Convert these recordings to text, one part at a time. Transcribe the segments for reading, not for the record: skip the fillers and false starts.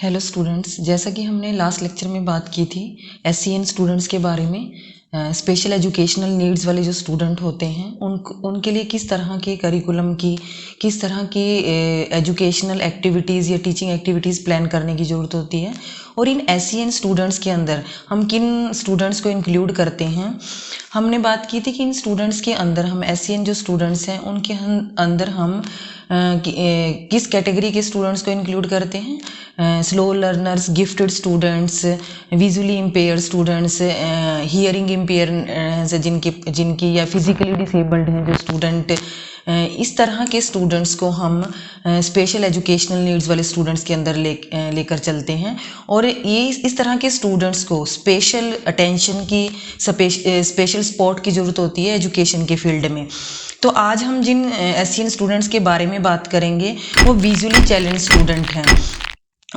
Hello students, जैसा कि हमने लास्ट लेक्चर में बात की थी SEN स्टूडेंट्स के बारे में। स्पेशल एजुकेशनल नीड्स वाले जो स्टूडेंट होते हैं उनके लिए किस तरह के करिकुलम की, किस तरह की एजुकेशनल एक्टिविटीज़ या टीचिंग एक्टिविटीज़ प्लान करने की ज़रूरत होती है, और इन SEN स्टूडेंट्स के अंदर हम किन स्टूडेंट्स को इंक्लूड करते हैं। हमने बात की थी कि इन स्टूडेंट्स के अंदर हम SEN जो स्टूडेंट्स हैं उनके अंदर हम किस कैटेगरी के स्टूडेंट्स को इंक्लूड करते हैं। Slow learners, gifted students, visually impair students, hearing empire जिनकी या फिजिकली डिसेबल्ड हैं जो स्टूडेंट, इस तरह के स्टूडेंट्स को हम स्पेशल एजुकेशनल नीड्स वाले स्टूडेंट्स के अंदर लेकर चलते हैं। और ये इस तरह के स्टूडेंट्स को स्पेशल अटेंशन की, स्पेशल सपोर्ट की ज़रूरत होती है एजुकेशन के फील्ड में। तो आज हम जिन SEN स्टूडेंट्स के बारे में बात करेंगे वो विजुअली चैलेंज स्टूडेंट हैं।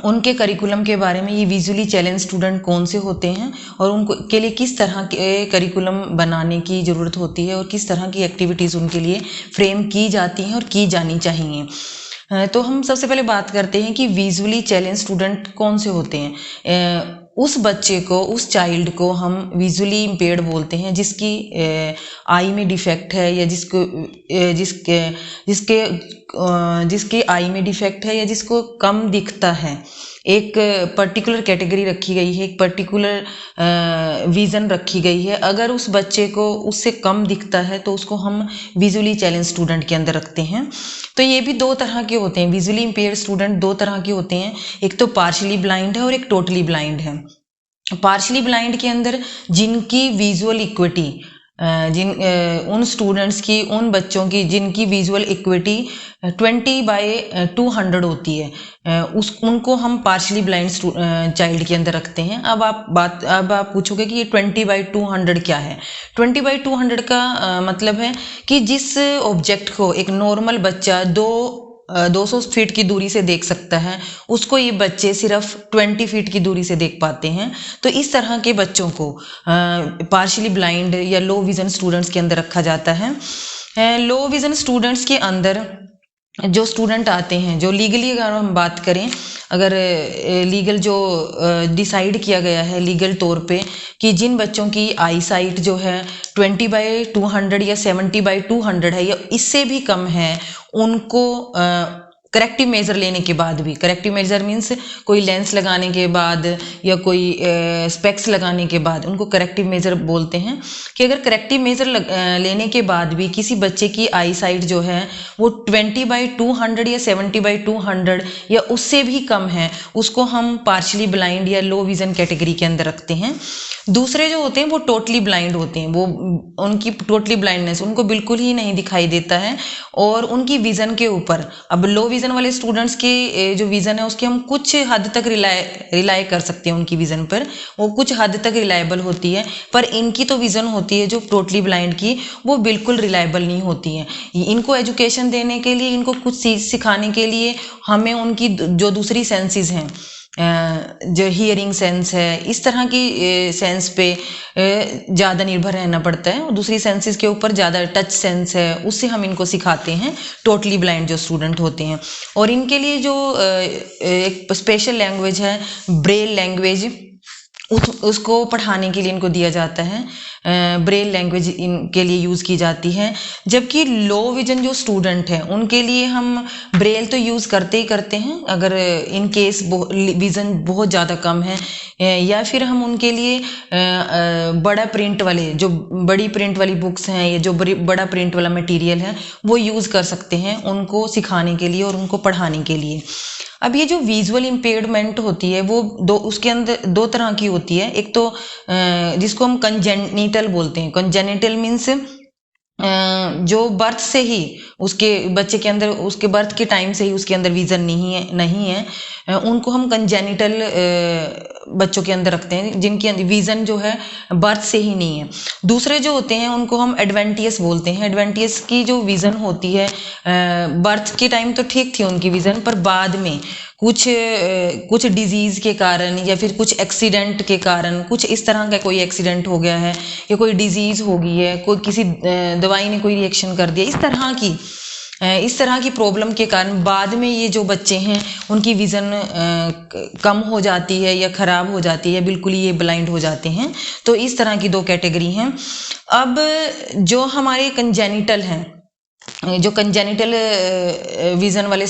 उनके करिकुलम के बारे में, ये विजुअली चैलेंज स्टूडेंट कौन से होते हैं और उनको के लिए किस तरह के करिकुलम बनाने की ज़रूरत होती है और किस तरह की एक्टिविटीज़ उनके लिए फ्रेम की जाती हैं और की जानी चाहिए। तो हम सबसे पहले बात करते हैं कि विजुअली चैलेंज स्टूडेंट कौन से होते हैं। उस बच्चे को, उस चाइल्ड को हम विजुअली इम्पेयर्ड बोलते हैं जिसकी आई में डिफेक्ट है, या जिसके आई में डिफेक्ट है, या जिसको कम दिखता है। एक पर्टिकुलर कैटेगरी रखी गई है, एक पर्टिकुलर विज़न रखी गई है। अगर उस बच्चे को उससे कम दिखता है तो उसको हम विजुअली चैलेंज स्टूडेंट के अंदर रखते हैं। तो ये भी दो तरह के होते हैं, विजुअली इम्पेयर्ड स्टूडेंट दो तरह के होते हैं। एक तो पार्शियली ब्लाइंड है और एक टोटली ब्लाइंड है। पार्शियली ब्लाइंड के अंदर जिनकी विजुअल इक्विटी, उन स्टूडेंट्स की, उन बच्चों की जिनकी विजुअल इक्विटी 20/200 होती है, उनको हम पार्शियली ब्लाइंड चाइल्ड के अंदर रखते हैं। अब आप पूछोगे कि ये 20/200 क्या है। 20/200 का मतलब है कि जिस ऑब्जेक्ट को एक नॉर्मल बच्चा 200 फीट की दूरी से देख सकता है, उसको ये बच्चे सिर्फ 20 फीट की दूरी से देख पाते हैं। तो इस तरह के बच्चों को पार्शियली ब्लाइंड या लो विजन स्टूडेंट्स के अंदर रखा जाता है। लो विजन स्टूडेंट्स के अंदर जो स्टूडेंट आते हैं, जो लीगली अगर हम बात करें, अगर लीगल जो डिसाइड किया गया है लीगल तौर पे कि जिन बच्चों की आई साइट जो है 20/200 या 70/200 है या इससे भी कम है, उनको करेक्टिव मेजर लेने के बाद भी, करेक्टिव मेजर मीन्स कोई लेंस लगाने के बाद या कोई स्पेक्स लगाने के बाद, उनको करेक्टिव मेजर बोलते हैं। कि अगर करेक्टिव मेजर लेने के बाद भी किसी बच्चे की आई साइट जो है वो 20/200 या 70/200 या उससे भी कम है, उसको हम पार्शियली ब्लाइंड या लो विजन कैटेगरी के अंदर रखते हैं। दूसरे जो होते हैं वो टोटली ब्लाइंड होते हैं। वो उनकी टोटली ब्लाइंडनेस, उनको बिल्कुल ही नहीं दिखाई देता है और उनकी विजन के ऊपर, अब लो विजन वाले स्टूडेंट्स के जो विजन है उसकी हम कुछ हद तक रिलाई कर सकते हैं, उनकी विजन पर वो कुछ हद तक रिलायबल होती है। पर इनकी तो विजन होती है जो टोटली ब्लाइंड की, वो बिल्कुल रिलायबल नहीं होती है। इनको एजुकेशन देने के लिए, इनको कुछ चीज़ सिखाने के लिए हमें उनकी जो दूसरी सेंसेस हैं, जो हियरिंग सेंस है, इस तरह की सेंस पे ज़्यादा निर्भर रहना पड़ता है। और दूसरी सेंसेस के ऊपर ज़्यादा टच सेंस है, उससे हम इनको सिखाते हैं, टोटली ब्लाइंड जो स्टूडेंट होते हैं। और इनके लिए जो एक स्पेशल लैंग्वेज है, ब्रेल लैंग्वेज, उसको पढ़ाने के लिए इनको दिया जाता है। ब्रेल लैंग्वेज इनके लिए यूज़ की जाती है। जबकि लो विजन जो स्टूडेंट हैं उनके लिए हम ब्रेल तो यूज़ करते ही करते हैं, अगर इन केस विज़न बहुत ज़्यादा कम है, या फिर हम उनके लिए बड़ा प्रिंट वाले, जो बड़ी प्रिंट वाली बुक्स हैं या जो बड़ा प्रिंट वाला मटेरियल है वो यूज़ कर सकते हैं उनको सिखाने के लिए और उनको पढ़ाने के लिए। अब ये जो विजुअल इम्पेयरमेंट होती है वो उसके अंदर दो तरह की होती है। एक तो जिसको हम कंजेनिटल बोलते हैं। कंजेनिटल मीन्स जो बर्थ से ही उसके बच्चे के अंदर, उसके बर्थ के टाइम से ही उसके अंदर विजन नहीं है, उनको हम कंजेनिटल बच्चों के अंदर रखते हैं जिनकी विजन जो है बर्थ से ही नहीं है। दूसरे जो होते हैं उनको हम एडवेंटियस बोलते हैं। एडवेंटियस की जो विजन होती है, बर्थ के टाइम तो ठीक थी उनकी विजन, पर बाद में कुछ डिजीज़ के कारण या फिर कुछ एक्सीडेंट के कारण, कुछ इस तरह का कोई एक्सीडेंट हो गया है या कोई डिजीज़ हो गई है, कोई किसी दवाई ने कोई रिएक्शन कर दिया, इस तरह की इस तरह की प्रॉब्लम के कारण बाद में ये जो बच्चे हैं उनकी विज़न कम हो जाती है या ख़राब हो जाती है, बिल्कुल ही ये ब्लाइंड हो जाते हैं। तो इस तरह की 2 कैटेगरी हैं। अब जो हमारे कंजेनिटल हैं, जो कंजेनिटल विज़न वाले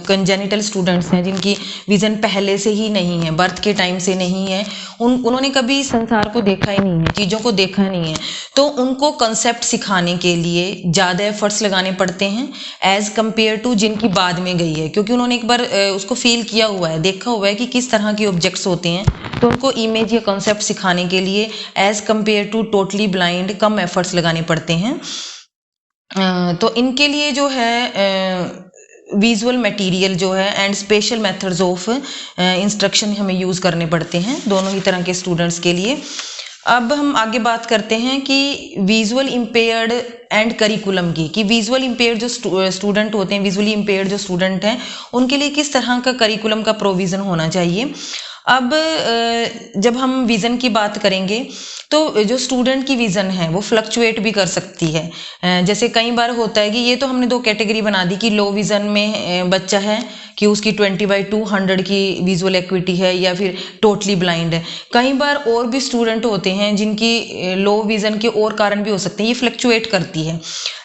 कंजेनिटल स्टूडेंट्स हैं जिनकी विज़न पहले से ही नहीं है, बर्थ के टाइम से नहीं है, उन्होंने कभी संसार को देखा ही नहीं है, चीज़ों को देखा नहीं है, तो उनको कंसेप्ट सिखाने के लिए ज़्यादा एफर्ट्स लगाने पड़ते हैं एज़ कम्पेयर टू जिनकी बाद में गई है, क्योंकि उन्होंने एक बार उसको फील किया हुआ है, देखा हुआ है कि किस तरह के ऑब्जेक्ट्स होते हैं। तो उनको इमेज या कंसेप्ट सिखाने के लिए as compare to totally blind कम एफर्ट्स लगाने पड़ते हैं। तो इनके लिए जो है विजुअल मटेरियल जो है and special methods of instruction हमें यूज़ करने पड़ते हैं दोनों ही तरह के स्टूडेंट्स के लिए। अब हम आगे बात करते हैं कि विजुअल इम्पेयर्ड एंड करिकुलम की, कि विजुअल इम्पेयर्ड जो स्टूडेंट होते हैं, विजुअली इम्पेयर्ड जो स्टूडेंट हैं, उनके लिए किस तरह का करिकुलम का प्रोविज़न होना चाहिए। अब जब हम विज़न की बात करेंगे तो जो स्टूडेंट की विज़न है वो फ्लक्चुएट भी कर सकती है। जैसे कई बार होता है कि ये तो हमने 2 कैटेगरी बना दी कि लो विज़न में बच्चा है कि उसकी 20/200 की विजुअल एक्विटी है या फिर टोटली ब्लाइंड है। कई बार और भी स्टूडेंट होते हैं जिनकी लो विज़न के और कारण भी हो सकते हैं, ये फ्लक्चुएट करती है।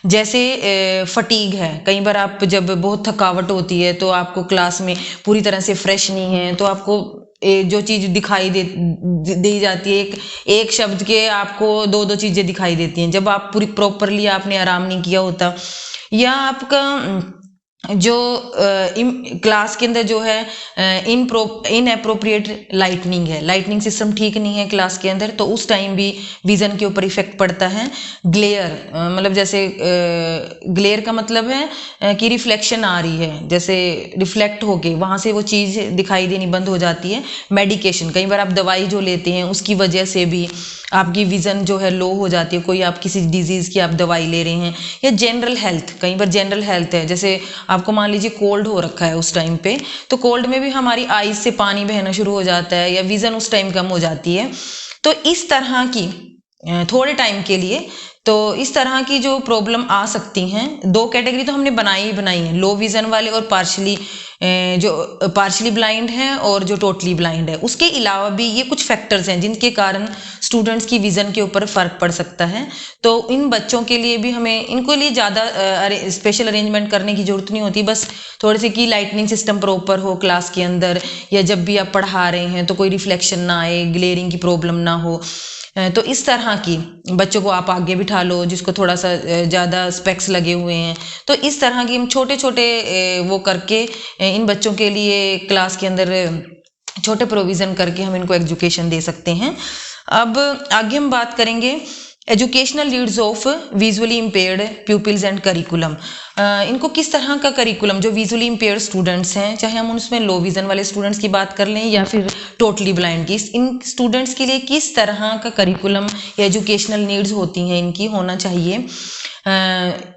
जैसे फटीग है, कई बार आप जब बहुत थकावट होती है तो आपको क्लास में पूरी तरह से फ्रेश नहीं है, तो आपको जो चीज़ दिखाई दी जाती है, एक शब्द के आपको 2-2 चीज़ें दिखाई देती हैं जब आप पूरी प्रॉपरली आपने आराम नहीं किया होता, या आपका जो क्लास के अंदर जो है इनएप्रोप्रिएट लाइटनिंग है, लाइटनिंग सिस्टम ठीक नहीं है क्लास के अंदर, तो उस टाइम भी विज़न के ऊपर इफेक्ट पड़ता है। ग्लेयर मतलब जैसे ग्लेयर का मतलब है कि रिफ्लेक्शन आ रही है, जैसे रिफ्लेक्ट होके वहाँ से वो चीज़ दिखाई देनी बंद हो जाती है। मेडिकेशन, कई बार आप दवाई जो लेते हैं उसकी वजह से भी आपकी विज़न जो है लो हो जाती है, कोई आप किसी डिजीज़ की आप दवाई ले रहे हैं, या जनरल हेल्थ, कई बार जनरल हेल्थ है, जैसे आपको मान लीजिए कोल्ड हो रखा है उस टाइम पे, तो कोल्ड में भी हमारी आईज से पानी बहना शुरू हो जाता है या विज़न उस टाइम कम हो जाती है। तो इस तरह की थोड़े टाइम के लिए तो इस तरह की जो प्रॉब्लम आ सकती हैं, 2 कैटेगरी तो हमने बनाई है, लो विज़न वाले और पार्शली ब्लाइंड हैं और जो टोटली ब्लाइंड है। उसके अलावा भी ये कुछ फैक्टर्स हैं जिनके कारण स्टूडेंट्स की विज़न के ऊपर फ़र्क पड़ सकता है। तो इन बच्चों के लिए भी हमें इनको लिए ज़्यादा स्पेशल अरेंजमेंट करने की ज़रूरत नहीं होती, बस थोड़ी सी की लाइटनिंग सिस्टम प्रॉपर हो क्लास के अंदर, या जब भी आप पढ़ा रहे हैं तो कोई रिफ्लेक्शन ना आए, ग्लेयरिंग की प्रॉब्लम ना हो। तो इस तरह की बच्चों को आप आगे बिठा लो जिसको थोड़ा सा ज़्यादा स्पेक्स लगे हुए हैं, तो इस तरह की हम छोटे छोटे वो करके इन बच्चों के लिए क्लास के अंदर छोटे प्रोविज़न करके हम इनको एजुकेशन दे सकते हैं। अब आगे हम बात करेंगे educational needs of visually impaired pupils and curriculum. इनको किस तरह का करिकुलम, जो विजुअली इम्पेयर्ड स्टूडेंट्स हैं, चाहे हम उसमें लो विज़न वाले स्टूडेंट्स की बात कर लें या फिर टोटली ब्लाइंड की, इन स्टूडेंट्स के लिए किस तरह का करिकुलम या एजुकेशनल नीड्स होती हैं, इनकी होना चाहिए।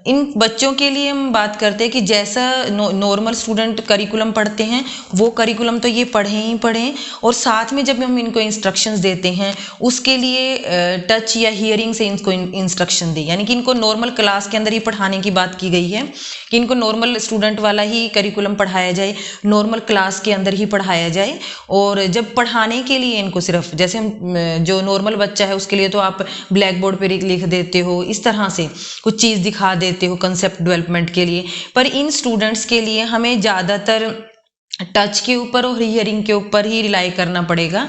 इन बच्चों के लिए हम बात करते हैं कि जैसा नॉर्मल स्टूडेंट करिकुलम पढ़ते हैं वो करिकुलम तो ये पढ़ें, और साथ में जब हम इनको इंस्ट्रक्शंस देते हैं उसके लिए टच या हियरिंग से इनको इंस्ट्रक्शन दें, यानी कि इनको नॉर्मल क्लास के अंदर ही पढ़ाने की बात की गई है कि इनको नॉर्मल स्टूडेंट वाला ही करिकुलम पढ़ाया जाए, नॉर्मल क्लास के अंदर ही पढ़ाया जाए। और जब पढ़ाने के लिए इनको सिर्फ जैसे हम जो नॉर्मल बच्चा है उसके लिए तो आप ब्लैक बोर्ड पर लिख देते हो, इस तरह से कुछ चीज़ दिखा देते हो कंसेप्ट डेवलपमेंट के लिए, पर इन स्टूडेंट्स के लिए हमें ज़्यादातर टच के ऊपर और हियरिंग के ऊपर ही रिलाई करना पड़ेगा।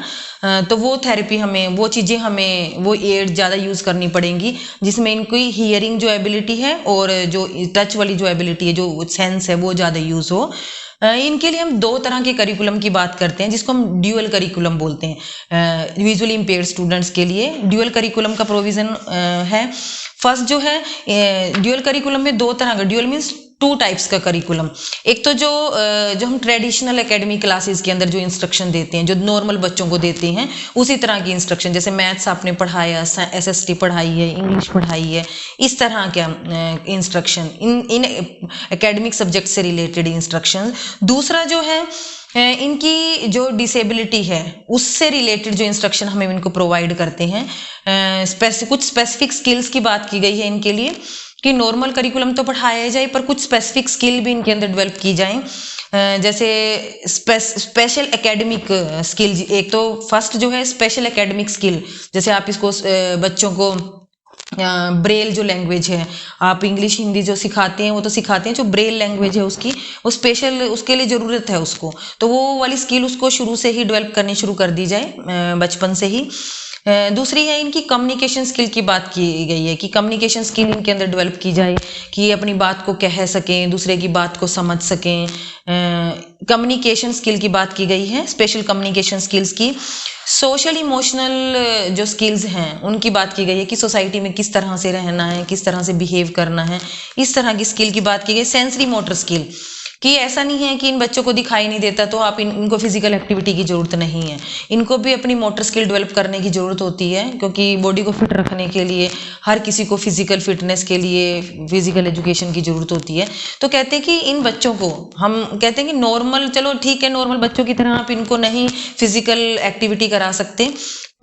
तो वो थेरेपी हमें, वो चीज़ें हमें, वो एड ज़्यादा यूज़ करनी पड़ेंगी जिसमें इनकी हियरिंग जो एबिलिटी है और जो टच वाली जो एबिलिटी है, जो सेंस है, वो ज़्यादा यूज़ हो। इनके लिए हम 2 तरह के करिकुलम की बात करते हैं जिसको हम ड्यूअल करिकुलम बोलते हैं। विजुअली इम्पेयर्ड स्टूडेंट्स के लिए ड्यूअल करिकुलम का प्रोविज़न है। फर्स्ट जो है ड्यूअल करिकुलम में 2 तरह का, ड्यूअल मीन्स 2 टाइप्स का करिकुलम। एक तो जो हम ट्रेडिशनल एकेडमिक क्लासेस के अंदर जो इंस्ट्रक्शन देते हैं, जो नॉर्मल बच्चों को देते हैं, उसी तरह की इंस्ट्रक्शन, जैसे मैथ्स आपने पढ़ाया, एसएसटी पढ़ाई है, इंग्लिश पढ़ाई है, इस तरह का इंस्ट्रक्शन, इन एकेडमिक सब्जेक्ट से रिलेटेड इंस्ट्रक्शन। दूसरा जो है इनकी जो डिसेबिलिटी है उससे रिलेटेड जो इंस्ट्रक्शन हमें इनको प्रोवाइड करते हैं। कुछ स्पेसिफिक स्किल्स की बात की गई है इनके लिए कि नॉर्मल करिकुलम तो पढ़ाया जाए पर कुछ स्पेसिफिक स्किल भी इनके अंदर डेवलप की जाए, जैसे स्पेशल एकेडमिक स्किल। एक तो फर्स्ट जो है स्पेशल एकेडमिक स्किल, जैसे आप इसको बच्चों को ब्रेल जो लैंग्वेज है, आप इंग्लिश हिंदी जो सिखाते हैं वो तो सिखाते हैं, जो ब्रेल लैंग्वेज है उसकी वो स्पेशल उसके लिए ज़रूरत है उसको, तो वो वाली स्किल उसको शुरू से ही डेवलप करनी शुरू कर दी जाए बचपन से ही। दूसरी है इनकी कम्युनिकेशन स्किल की बात की गई है कि कम्युनिकेशन स्किल इनके अंदर डेवलप की जाए कि ये अपनी बात को कह सकें, दूसरे की बात को समझ सकें। कम्युनिकेशन स्किल की बात की गई है, स्पेशल कम्युनिकेशन स्किल्स की। सोशल इमोशनल जो स्किल्स हैं उनकी बात की गई है कि सोसाइटी में किस तरह से रहना है, किस तरह से बिहेव करना है, इस तरह की स्किल की बात की गई। सेंसरी मोटर स्किल कि ऐसा नहीं है कि इन बच्चों को दिखाई नहीं देता तो आप इनको फिजिकल एक्टिविटी की ज़रूरत नहीं है, इनको भी अपनी मोटर स्किल डेवलप करने की ज़रूरत होती है, क्योंकि बॉडी को फिट रखने के लिए हर किसी को फिजिकल फिटनेस के लिए फिजिकल एजुकेशन की ज़रूरत होती है। तो कहते हैं कि इन बच्चों को हम कहते हैं कि नॉर्मल, चलो ठीक है, नॉर्मल बच्चों की तरह आप इनको नहीं फिजिकल एक्टिविटी करा सकते,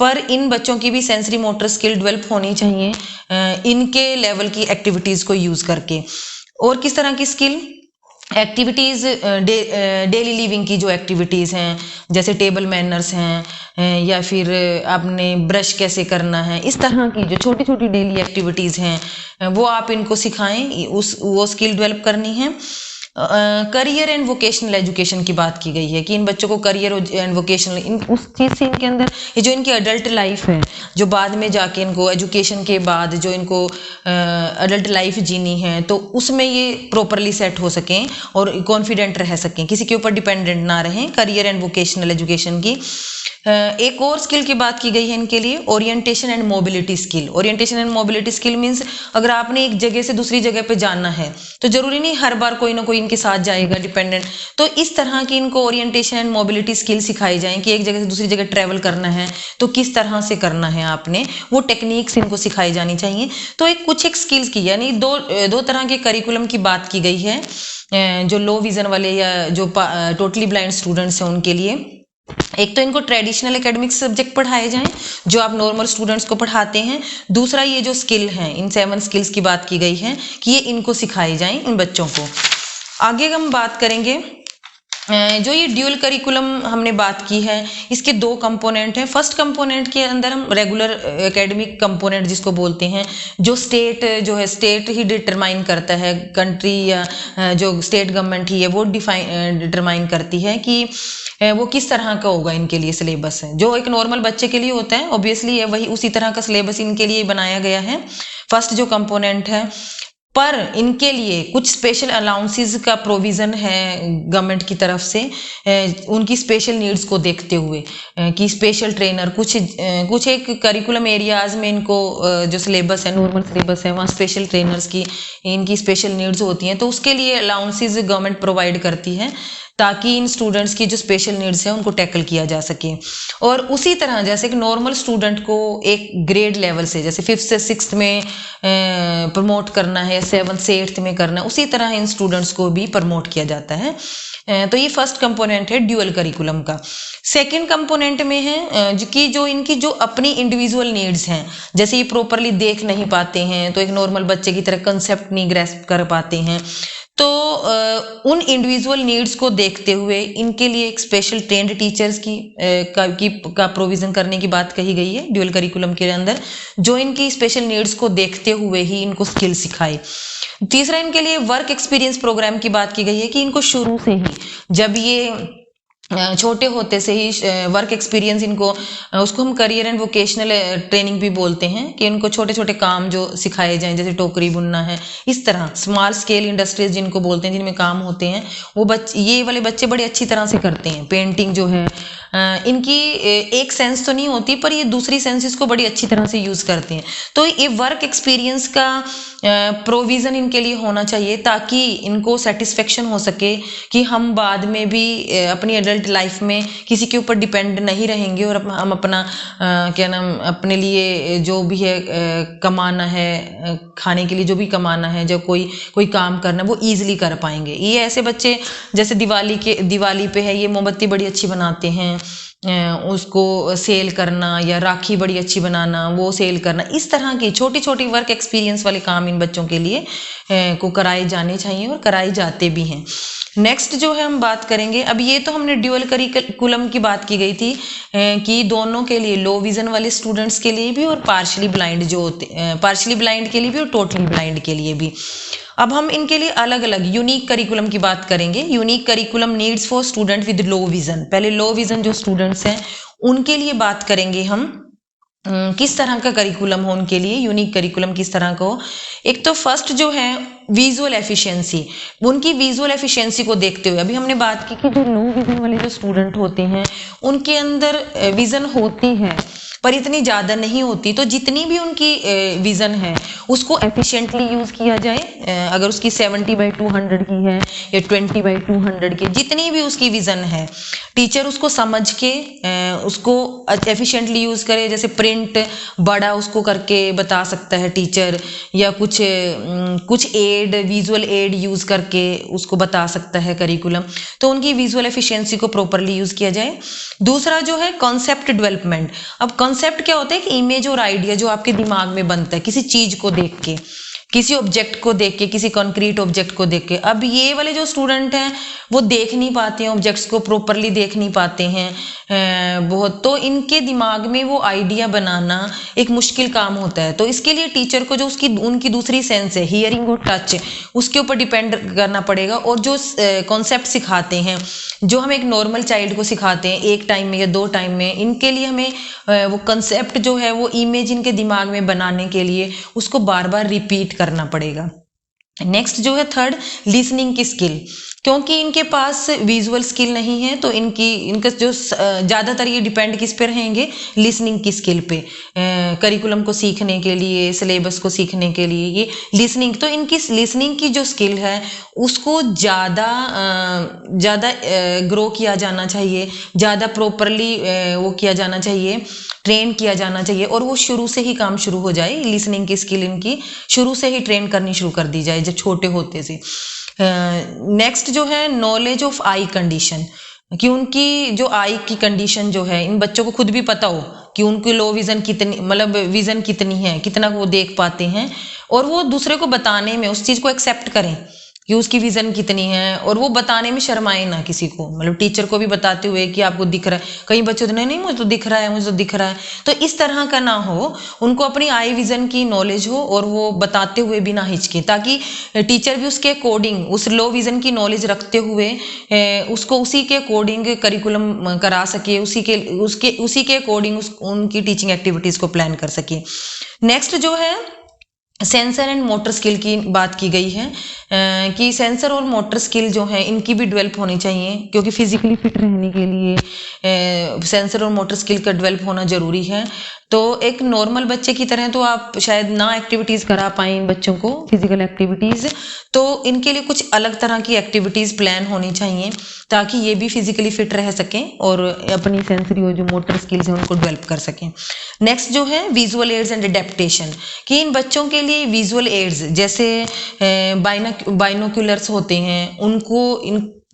पर इन बच्चों की भी सेंसरी मोटर स्किल डेवलप होनी चाहिए इनके लेवल की एक्टिविटीज़ को यूज़ करके। और किस तरह की स्किल एक्टिविटीज़, डेली लिविंग की जो एक्टिविटीज़ हैं, जैसे टेबल मैनर्स हैं या फिर आपने ब्रश कैसे करना है, इस तरह की जो छोटी छोटी डेली एक्टिविटीज़ हैं वो आप इनको सिखाएं, वो स्किल डेवलप करनी है। करियर एंड वोकेशनल एजुकेशन की बात की गई है कि इन बच्चों को करियर एंड वोकेशनल उस चीज़ से इनके अंदर ये जो इनकी अडल्ट लाइफ है, जो बाद में जाके इनको एजुकेशन के बाद जो इनको अडल्ट लाइफ जीनी है, तो उसमें ये प्रॉपरली सेट हो सकें और कॉन्फिडेंट रह सकें, किसी के ऊपर डिपेंडेंट ना रहें। करियर एंड वोकेशनल एजुकेशन की एक और स्किल की बात की गई है इनके लिए, orientation and mobility skill. Orientation and mobility skill means अगर आपने एक जगह से दूसरी जगह पे जाना है तो जरूरी नहीं हर बार कोई ना कोई इनके साथ जाएगा डिपेंडेंट, तो इस तरह की इनको ओरिएंटेशन एंड मोबिलिटी स्किल सिखाई जाए कि एक जगह से दूसरी जगह ट्रैवल करना है तो किस तरह से करना है आपने, वो टेक्निक्स इनको सिखाई जानी चाहिए। तो एक स्किल्स की यानी दो तरह के करिकुलम की बात की गई है, जो लो विजन वाले या जो टोटली ब्लाइंड स्टूडेंट्स हैं उनके लिए। एक तो इनको ट्रेडिशनल एकेडमिक सब्जेक्ट पढ़ाए जाएं जो आप नॉर्मल स्टूडेंट्स को पढ़ाते हैं, दूसरा ये जो स्किल हैं, इन 7 स्किल्स की बात की गई है कि ये इनको सिखाई जाएं इन बच्चों को। आगे हम बात करेंगे जो ये ड्यूअल करिकुलम हमने बात की है, इसके 2 कंपोनेंट हैं। फर्स्ट कंपोनेंट के अंदर हम रेगुलर एकेडमिक कंपोनेंट जिसको बोलते हैं, जो स्टेट ही डिटरमाइन करता है, कंट्री या जो स्टेट गवर्नमेंट ही है वो डिटरमाइन करती है कि वो किस तरह का होगा इनके लिए सिलेबस है। जो एक नॉर्मल बच्चे के लिए होता है ऑब्वियसली है वही उसी तरह का सिलेबस इनके लिए बनाया गया है, फर्स्ट जो कंपोनेंट है। पर इनके लिए कुछ स्पेशल अलाउंसेस का प्रोविज़न है गवर्नमेंट की तरफ से, उनकी स्पेशल नीड्स को देखते हुए कि स्पेशल ट्रेनर कुछ एक करिकुलम एरियाज़ में इनको जो सिलेबस है, नॉर्मल सिलेबस है, वहाँ स्पेशल ट्रेनर्स की इनकी स्पेशल नीड्स होती हैं, तो उसके लिए अलाउंसेस गवर्नमेंट प्रोवाइड करती है ताकि इन स्टूडेंट्स की जो स्पेशल नीड्स हैं उनको टैकल किया जा सके। और उसी तरह जैसे कि नॉर्मल स्टूडेंट को एक ग्रेड लेवल से जैसे 5th से 6th में प्रमोट करना है, 7th से 8th में करना है, उसी तरह इन स्टूडेंट्स को भी प्रमोट किया जाता है। तो ये फर्स्ट कंपोनेंट है ड्यूअल करिकुलम का। सेकंड कंपोनेंट में है जो इनकी जो अपनी इंडिविजुअल नीड्स हैं, जैसे ये प्रॉपरली देख नहीं पाते हैं तो एक नॉर्मल बच्चे की तरह कंसेप्ट नहीं ग्रैस्प कर पाते हैं, तो उन इंडिविजुअल नीड्स को देखते हुए इनके लिए एक स्पेशल ट्रेंड टीचर्स का प्रोविज़न करने की बात कही गई है ड्यूअल करिकुलम के अंदर, जो इनकी स्पेशल नीड्स को देखते हुए ही इनको स्किल सिखाए। तीसरा इनके लिए वर्क एक्सपीरियंस प्रोग्राम की बात की गई है कि इनको शुरू से ही जब ये छोटे होते से ही वर्क एक्सपीरियंस इनको, उसको हम करियर एंड वोकेशनल ट्रेनिंग भी बोलते हैं कि इनको छोटे छोटे काम जो सिखाए जाएं, जैसे टोकरी बुनना है, इस तरह स्मॉल स्केल इंडस्ट्रीज जिनको बोलते हैं, जिनमें काम होते हैं, वो ये वाले बच्चे बड़ी अच्छी तरह से करते हैं। पेंटिंग जो है इनकी एक सेंस तो नहीं होती पर ये दूसरी सेंसेस को बड़ी अच्छी तरह से यूज़ करते हैं। तो ये वर्क एक्सपीरियंस का प्रोविज़न इनके लिए होना चाहिए ताकि इनको सेटिस्फेक्शन हो सके कि हम बाद में भी अपनी एडल्ट लाइफ में किसी के ऊपर डिपेंड नहीं रहेंगे और हम अपना अपने लिए जो भी है कमाना है, खाने के लिए जो भी कमाना है, जब कोई काम करना है वो ईजिली कर पाएंगे। ये ऐसे बच्चे जैसे दिवाली पे है, ये मोमबत्ती बड़ी अच्छी बनाते हैं, उसको सेल करना या राखी बड़ी अच्छी बनाना, वो सेल करना, इस तरह की छोटी छोटी वर्क एक्सपीरियंस वाले काम इन बच्चों के लिए को कराए जाने चाहिए और कराए जाते भी हैं। नेक्स्ट जो है हम बात करेंगे, अब ये तो हमने ड्यूअल करिकुलम की बात की गई थी कि दोनों के लिए, लो विजन वाले स्टूडेंट्स के लिए भी और पार्शली ब्लाइंड जो होते, पार्शली ब्लाइंड के लिए भी और टोटली ब्लाइंड के लिए भी। अब हम इनके लिए अलग अलग यूनिक करिकुलम की बात करेंगे। Unique curriculum needs for student with low vision. पहले लो विजन जो स्टूडेंट्स हैं उनके लिए बात करेंगे हम, किस तरह का करिकुलम हो उनके लिए, यूनिक करिकुलम किस तरह का हो। एक तो फर्स्ट जो है विजुअल एफिशिएंसी, उनकी विजुअल एफिशिएंसी को देखते हुए, अभी हमने बात की कि जो लो विजन वाले जो स्टूडेंट होते हैं उनके अंदर विजन होती है पर इतनी ज़्यादा नहीं होती, तो जितनी भी उनकी विज़न है उसको एफिशिएंटली यूज़ किया जाए। अगर उसकी 70/200 की है या 20/200 की, जितनी भी उसकी विज़न है, टीचर उसको समझ के उसको एफिशिएंटली यूज़ करे। जैसे प्रिंट बड़ा उसको करके बता सकता है टीचर, या कुछ एड, विजुअल एड यूज़ करके उसको बता सकता है करिकुलम। तो उनकी विजुअल एफिशिएंसी को प्रॉपरली यूज़ किया जाए। दूसरा जो है कॉन्सेप्ट डेवलपमेंट। अब कॉन्सेप्ट क्या होता है कि इमेज और आइडिया जो आपके दिमाग में बनता है किसी चीज को देख के, किसी ऑब्जेक्ट को देख के, किसी कॉन्क्रीट ऑब्जेक्ट को देख के। अब ये वाले जो स्टूडेंट हैं वो देख नहीं पाते हैं, ऑब्जेक्ट्स को प्रॉपरली देख नहीं पाते हैं बहुत, तो इनके दिमाग में वो आइडिया बनाना एक मुश्किल काम होता है। तो इसके लिए टीचर को जो उनकी दूसरी सेंस है, हियरिंग और टच, उसके ऊपर डिपेंड करना पड़ेगा। और जो कॉन्सेप्ट सिखाते हैं, जो हम एक नॉर्मल चाइल्ड को सिखाते हैं 1 टाइम में या 2 टाइम में, इनके लिए हमें वो कंसेप्ट जो है वो इमेज इनके दिमाग में बनाने के लिए उसको बार बार रिपीट करना पड़ेगा। नेक्स्ट जो है थर्ड, लिसनिंग की स्किल। क्योंकि इनके पास विजुअल स्किल नहीं है तो इनका जो ज़्यादातर ये डिपेंड किस पे रहेंगे, लिसनिंग की स्किल पे। करिकुलम को सीखने के लिए, सिलेबस को सीखने के लिए ये लिसनिंग, तो इनकी लिसनिंग की जो स्किल है उसको ज़्यादा ग्रो किया जाना चाहिए, ज़्यादा प्रॉपरली वो किया जाना चाहिए, ट्रेन किया जाना चाहिए। और वो शुरू से ही काम शुरू हो जाए, लिसनिंग की स्किल इनकी शुरू से ही ट्रेन करनी शुरू कर दी जाए जब छोटे होते से। नेक्स्ट जो है नॉलेज ऑफ आई कंडीशन, कि उनकी जो आई की कंडीशन जो है, इन बच्चों को खुद भी पता हो कि उनकी लो विजन कितनी, मतलब विजन कितनी है, कितना वो देख पाते हैं, और वो दूसरे को बताने में उस चीज़ को एक्सेप्ट करें कि उसकी विजन कितनी है, और वो बताने में शर्माए ना किसी को, मतलब टीचर को भी बताते हुए कि आपको दिख रहा है। कई बच्चे तो नहीं मुझे तो दिख रहा है, मुझे तो दिख रहा है। तो इस तरह का ना हो, उनको अपनी आई विजन की नॉलेज हो और वो बताते हुए भी ना हिचके, ताकि टीचर भी उसके अकॉर्डिंग, उस लो विजन की नॉलेज रखते हुए उसको उसी के अकॉर्डिंग करिकुलम करा सके, उसी के अकॉर्डिंग उनकी टीचिंग एक्टिविटीज़ को प्लान कर सके। नेक्स्ट जो है सेंसर एंड मोटर स्किल की बात की गई है कि सेंसर और मोटर स्किल जो है इनकी भी डेवलप होनी चाहिए, क्योंकि फिजिकली फिट रहने के लिए सेंसर और मोटर स्किल का डेवलप होना जरूरी है। तो एक नॉर्मल बच्चे की तरह तो आप शायद ना एक्टिविटीज़ करा पाएं इन बच्चों को, फिजिकल एक्टिविटीज़, तो इनके लिए कुछ अलग तरह की एक्टिविटीज़ प्लान होनी चाहिए ताकि ये भी फिजिकली फिट रह सकें और अपनी सेंसरी और जो मोटर स्किल्स हैं उनको डेवलप कर सकें। नेक्स्ट जो है विजुअल एड्स एंड एडेप्टेशन, कि इन बच्चों के लिए विजुअल एड्स जैसे बाइनोक्यूलर्स होते हैं, उनको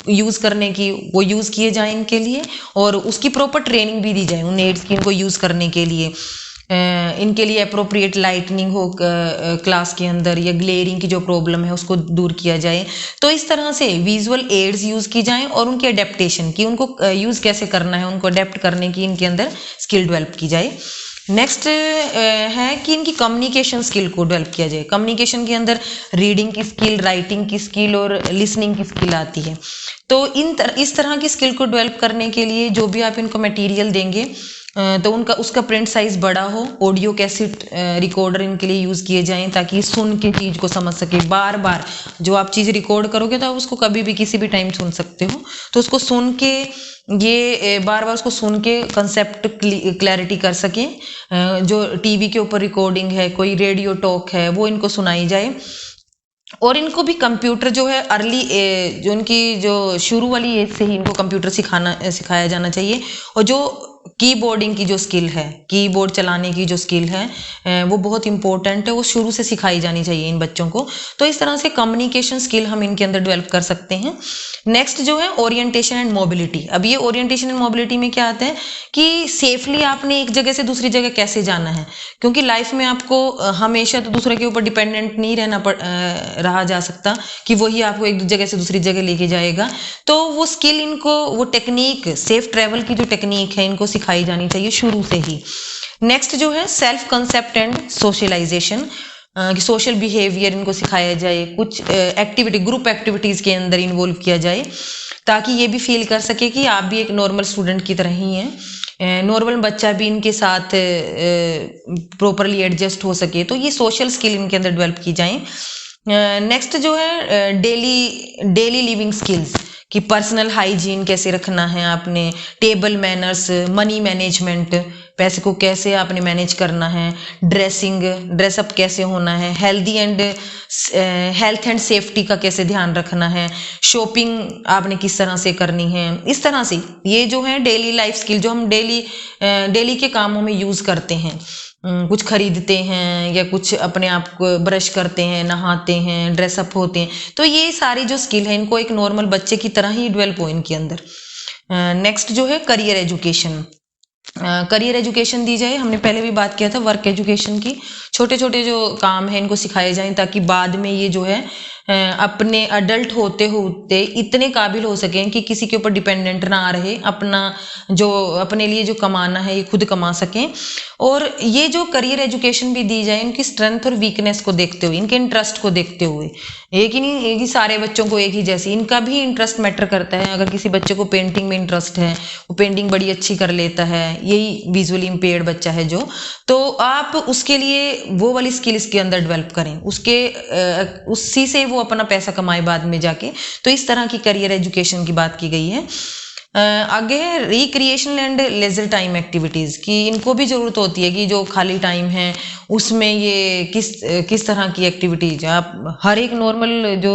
यूज़ करने की, वो यूज़ किए जाएं इनके लिए, और उसकी प्रॉपर ट्रेनिंग भी दी जाए उन एड्स की, इनको यूज़ करने के लिए। इनके लिए अप्रोप्रिएट लाइटनिंग हो क्लास के अंदर, या ग्लेयरिंग की जो प्रॉब्लम है उसको दूर किया जाए। तो इस तरह से विजुअल एड्स यूज़ की जाएं और उनके अडेप्टेशन की, उनको यूज़ कैसे करना है, उनको अडेप्ट करने की इनके अंदर स्किल डेवलप की जाए। नेक्स्ट है कि इनकी कम्युनिकेशन स्किल को डेवलप किया जाए। कम्युनिकेशन के अंदर रीडिंग की स्किल, राइटिंग की स्किल और लिसनिंग की स्किल आती है। तो इस तरह की स्किल को डेवलप करने के लिए जो भी आप इनको मटेरियल देंगे तो उसका प्रिंट साइज बड़ा हो, ऑडियो कैसेट रिकॉर्डर इनके लिए यूज़ किए जाएं ताकि सुन के चीज़ को समझ सके। बार बार जो आप चीज़ रिकॉर्ड करोगे तो आप उसको कभी भी किसी भी टाइम सुन सकते हो, तो उसको सुन के ये बार बार उसको सुन के कंसेप्ट क्लैरिटी कर सकें। जो टीवी के ऊपर रिकॉर्डिंग है, कोई रेडियो टॉक है, वो इनको सुनाई जाए। और इनको भी कंप्यूटर जो है अर्ली जो उनकी जो शुरू वाली एज से ही इनको कंप्यूटर सिखाया जाना चाहिए। और जो कीबोर्डिंग की जो स्किल है, कीबोर्ड चलाने की जो स्किल है वो बहुत इंपॉर्टेंट है, वो शुरू से सिखाई जानी चाहिए इन बच्चों को। तो इस तरह से कम्युनिकेशन स्किल हम इनके अंदर डेवलप कर सकते हैं। नेक्स्ट जो है ओरिएंटेशन एंड मोबिलिटी। अब ये ओरिएंटेशन एंड मोबिलिटी में क्या आता है कि सेफली आपने एक जगह से दूसरी जगह कैसे जाना है, क्योंकि लाइफ में आपको हमेशा तो दूसरे के ऊपर डिपेंडेंट नहीं रहा जा सकता कि वही आपको एक जगह से दूसरी जगह लेके जाएगा। तो वो स्किल इनको, वो टेक्निक, सेफ ट्रेवल की जो टेक्निक है इनको सिखाई जानी चाहिए शुरू से ही। नेक्स्ट जो है सेल्फ कंसेप्ट एंड सोशलाइजेशन, कि सोशल बिहेवियर इनको सिखाया जाए, कुछ एक्टिविटी, ग्रुप एक्टिविटीज के अंदर इन्वॉल्व किया जाए, ताकि ये भी फील कर सके कि आप भी एक नॉर्मल स्टूडेंट की तरह ही हैं, नॉर्मल बच्चा भी इनके साथ प्रॉपरली एडजस्ट हो सके। तो ये सोशल स्किल इनके अंदर डेवलप की जाए। नेक्स्ट जो है डेली लिविंग स्किल्स, कि पर्सनल हाइजीन कैसे रखना है आपने, टेबल मैनर्स, मनी मैनेजमेंट, पैसे को कैसे आपने मैनेज करना है, ड्रेसअप कैसे होना है, हेल्थ एंड सेफ्टी का कैसे ध्यान रखना है, शॉपिंग आपने किस तरह से करनी है। इस तरह से ये जो है डेली लाइफ स्किल जो हम डेली के कामों में यूज करते हैं, कुछ खरीदते हैं या कुछ अपने आप को ब्रश करते हैं, नहाते हैं, ड्रेसअप होते हैं, तो ये सारी जो स्किल है इनको एक नॉर्मल बच्चे की तरह ही डेवलप हो इनके अंदर। नेक्स्ट जो है करियर एजुकेशन, करियर एजुकेशन दी जाए। हमने पहले भी बात किया था वर्क एजुकेशन की, छोटे छोटे जो काम है इनको सिखाए जाएं ताकि बाद में ये जो है अपने अडल्ट होते होते इतने काबिल हो सकें कि किसी के ऊपर डिपेंडेंट ना रहे, अपने लिए जो कमाना है ये खुद कमा सकें। और ये जो करियर एजुकेशन भी दी जाए इनकी स्ट्रेंथ और वीकनेस को देखते हुए, इनके इंटरेस्ट को देखते हुए, एक ही नहीं एक ही सारे बच्चों को एक ही जैसी, इनका भी इंटरेस्ट मैटर करता है। अगर किसी बच्चे को पेंटिंग में इंटरेस्ट है, वो पेंटिंग बड़ी अच्छी कर लेता है, यही विजुअली इम्पेयर्ड बच्चा है जो, तो आप उसके लिए वो वाली स्किल इसके अंदर डेवलप करें, उसी से वो अपना पैसा कमाए बाद में जाके। तो इस तरह की करियर एजुकेशन की बात की गई है। आगे है recreational and leisure time activities, कि इनको भी जरूरत होती है कि जो खाली टाइम है उसमें ये किस तरह की एक्टिविटीज, आप हर एक नॉर्मल जो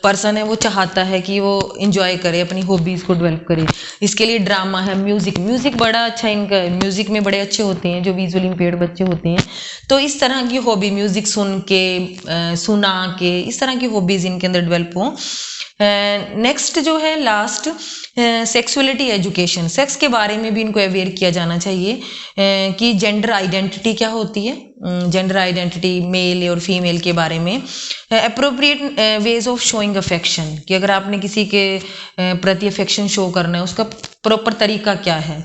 पर्सन है वो चाहता है कि वो एंजॉय करे, अपनी हॉबीज को डेवलप करे। इसके लिए ड्रामा है, म्यूजिक बड़ा अच्छा, इनका म्यूजिक में बड़े अच्छे होते हैं जो विजुअली इम्पेयर्ड बच्चे होते हैं। तो इस तरह की हॉबी, म्यूजिक सुना के इस तरह की हॉबीज इनके अंदर डेवलप हो। नेक्स्ट जो है लास्ट सेक्सुअलिटी एजुकेशन, सेक्स के बारे में भी इनको अवेयर किया जाना चाहिए कि जेंडर आइडेंटिटी क्या होती है, जेंडर आइडेंटिटी मेल और फीमेल के बारे में, appropriate ways of showing affection, कि अगर आपने किसी के प्रति अफेक्शन शो करना है उसका प्रॉपर तरीका क्या है।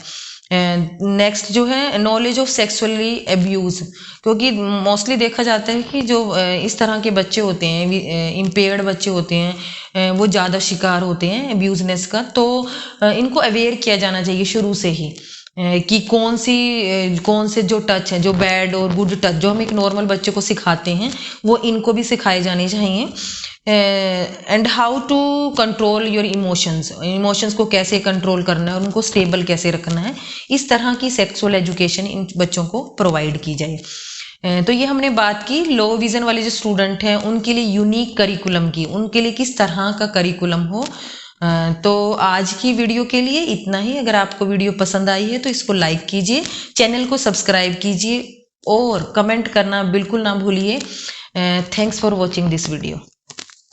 नेक्स्ट जो है नॉलेज ऑफ सेक्सुअली अब्यूज, क्योंकि मोस्टली देखा जाता है कि जो इस तरह के बच्चे होते हैं, इम्पेयर्ड बच्चे होते हैं, वो ज़्यादा शिकार होते हैं अब्यूजनेस का। तो इनको अवेयर किया जाना चाहिए शुरू से ही कि कौन से जो टच है, जो बैड और गुड टच जो हम एक नॉर्मल बच्चे को सिखाते हैं वो इनको भी सिखाए जाने चाहिए। And how to control your emotions को कैसे कंट्रोल करना है और उनको स्टेबल कैसे रखना है, इस तरह की सेक्सुअल एजुकेशन इन बच्चों को प्रोवाइड की जाए। तो ये हमने बात की लो विजन वाले जो स्टूडेंट हैं उनके लिए यूनिक करिकुलम की, उनके लिए किस तरह का करिकुलम हो। तो आज की वीडियो के लिए इतना ही। अगर आपको वीडियो पसंद आई है तो इसको लाइक कीजिए, चैनल को सब्सक्राइब कीजिए और कमेंट करना बिल्कुल ना भूलिए। Thanks for watching this video.